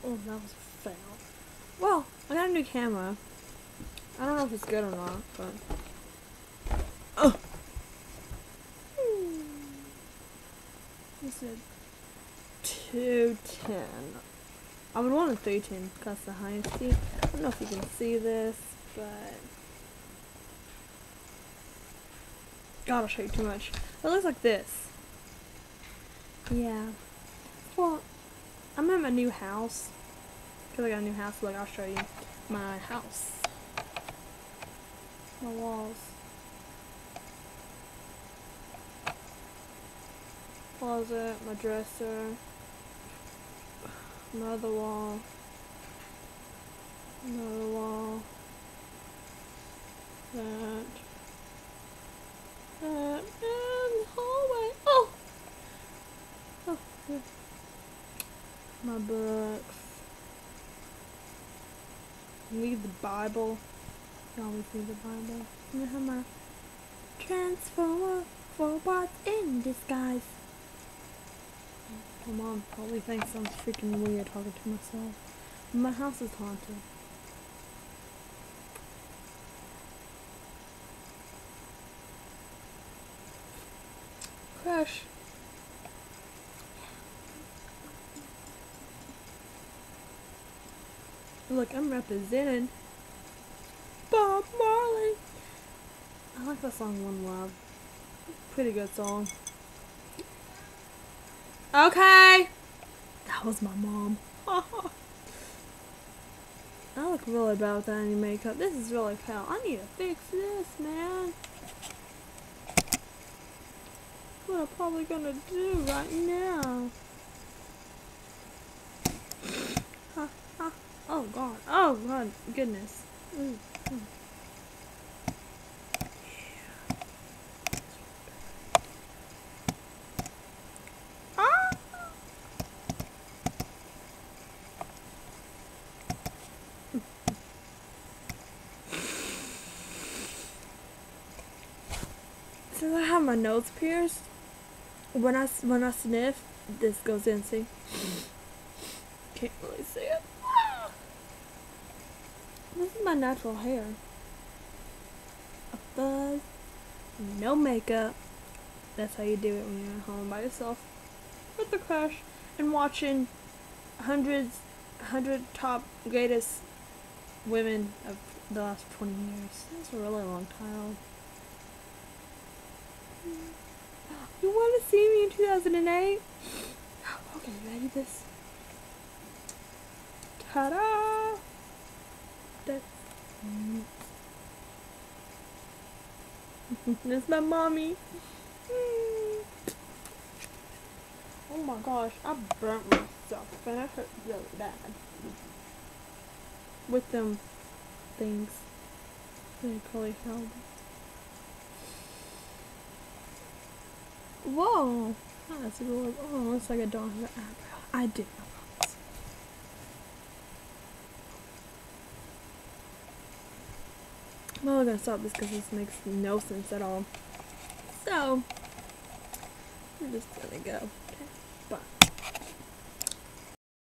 Oh, that was a fail. Well, I got a new camera. I don't know if it's good or not, but... Oh! You said 210. I would want a 310 because the highest seat. I don't know if you can see this, but... God, I'll show you too much. It looks like this. Yeah. Well, I'm at my new house. Because I got a new house. Look, I'll show you my house. My walls. Closet, my dresser. Another wall. Another wall. That. That. And the hallway. Oh! Oh, yeah. My books. Read the Bible. I always read the Bible. And I have my Transformer robots in disguise. My mom probably thinks I'm freaking weird talking to myself. My house is haunted. Crash. Look, I'm representing Bob Marley. I like that song One Love. Pretty good song. Okay. That was my mom. I look really bad without any makeup. This is really pale. I need to fix this, man. What I'm probably gonna do right now. Oh god. Oh god. Goodness. Mm. Ah! Since I have my nose pierced, when I sniff, this goes in. See? Can't really see it. This is my natural hair. A fuzz, no makeup. That's how you do it when you're at home by yourself with the crush and watching 100 top greatest women of the last 20 years. That's a really long time. You want to see me in 2008? Okay, ready this? Ta-da! That's That's my mommy. Oh my gosh, I burnt myself and that hurt really bad. With them things. They probably held. Whoa! That's really, oh, looks like I don't have an eyebrow. I do. Well, we're gonna stop this because this makes no sense at all. So, we're just gonna go. Okay.